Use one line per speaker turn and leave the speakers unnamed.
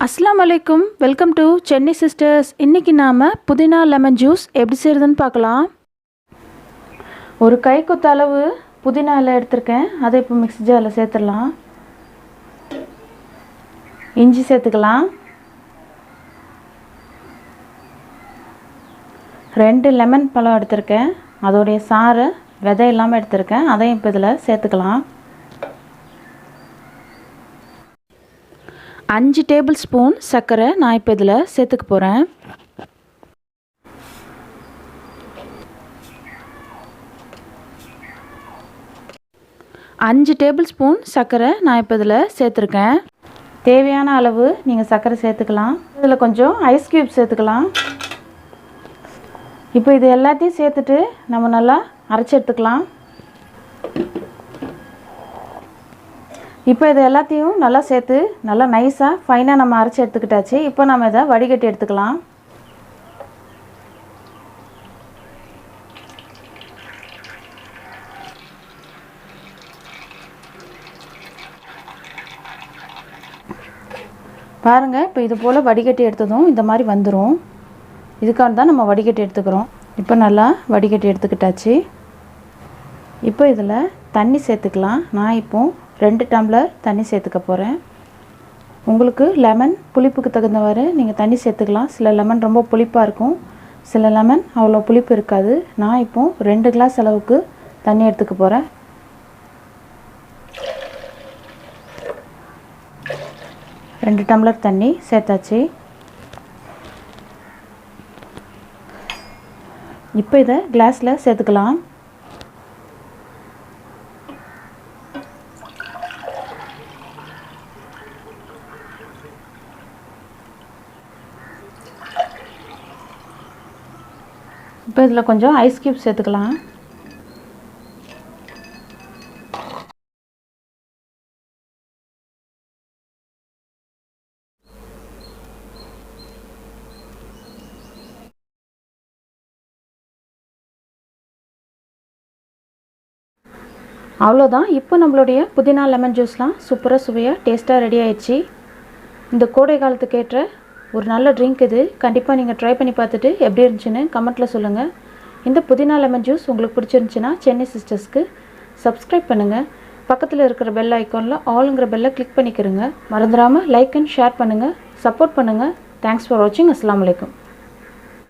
அஸ்ஸலாமு அலைக்கும். Welcome to Chennai sisters. இன்றைக்கி நாம் புதினா லெமன் ஜூஸ் எப்படி செய்கிறதுன்னு பார்க்கலாம். ஒரு கை கொத்த அளவு புதினா இலை எடுத்திருக்கேன். அதை இப்போ மிக்ஸி ஜாரில் சேர்த்துடலாம். இஞ்சி சேர்த்துக்கலாம். 2 லெமன் பழம் எடுத்திருக்கேன். அதோடைய சாறு விதை இல்லாமல் எடுத்திருக்கேன். அதையும் இப்போ இதில் சேர்த்துக்கலாம். 5 டேபிள் ஸ்பூன் சர்க்கரை நான் இப்போ இதில் சேர்த்துக்க போகிறேன். அஞ்சு டேபிள் ஸ்பூன் சர்க்கரை நான் இப்போ இதில் சேர்த்துருக்கேன். தேவையான அளவு நீங்கள் சர்க்கரை சேர்த்துக்கலாம். இதில் கொஞ்சம் ஐஸ் க்யூப் சேர்த்துக்கலாம். இப்போ இது எல்லாத்தையும் சேர்த்துட்டு நம்ம நல்லா அரைச்சி எடுத்துக்கலாம். இப்போ இது எல்லாத்தையும் நல்லா சேர்த்து நல்லா நைஸாக ஃபைனாக நம்ம அரைச்சி எடுத்துக்கிட்டாச்சு. இப்போ நம்ம இதை வடிகட்டி எடுத்துக்கலாம். பாருங்கள், இப்போ இது போல் வடிகட்டி எடுத்ததும் இந்த மாதிரி வந்துடும். இதுக்காக தான் நம்ம வடிகட்டி எடுத்துக்கிறோம். இப்போ நல்லா வடிகட்டி எடுத்துக்கிட்டாச்சு. இப்போ இதில் தண்ணி சேர்த்துக்கலாம். நான் இப்போது 2 டம்ளர் தண்ணி சேர்த்துக்க போகிறேன். உங்களுக்கு லெமன் புளிப்புக்கு தகுந்தவாறு நீங்கள் தண்ணி சேர்த்துக்கலாம். சில லெமன் ரொம்ப புளிப்பாக இருக்கும், சில லெமன் அவ்வளோ புளிப்பு இருக்காது. நான் இப்போது 2 கிளாஸ் அளவுக்கு தண்ணி எடுத்துக்க போகிறேன். ரெண்டு டம்ளர் தண்ணி சேர்த்தாச்சு. இப்போ இதை கிளாஸில் சேர்த்துக்கலாம். இப்போ இதில் கொஞ்சம் ஐஸ் க்யூப் சேர்த்துக்கலாம். அவ்வளோதான். இப்போ நம்மளுடைய புதினா லெமன் ஜூஸ்லாம் சூப்பராக சுவையாக டேஸ்ட்டாக ரெடி ஆயிடுச்சு. இந்த கோடை காலத்துக்கு ஏற்ற ஒரு நல்ல ட்ரிங்க் இது. கண்டிப்பாக நீங்கள் ட்ரை பண்ணி பார்த்துட்டு எப்படி இருந்துச்சுன்னு கமெண்ட்டில் சொல்லுங்கள். இந்த புதினா லெமன் ஜூஸ் உங்களுக்கு பிடிச்சிருந்துச்சின்னா சென்னை சிஸ்டர்ஸ்க்கு சப்ஸ்கிரைப் பண்ணுங்கள். பக்கத்தில் இருக்கிற பெல் ஐக்கானில் ஆளுங்கிற பெல்லை கிளிக் பண்ணிக்கிறங்க. மறந்துடாமல் லைக் அண்ட் ஷேர் பண்ணுங்கள், சப்போர்ட் பண்ணுங்கள். தேங்க்ஸ் ஃபார் வாட்சிங். அஸ்ஸலாமு அலைக்கும்.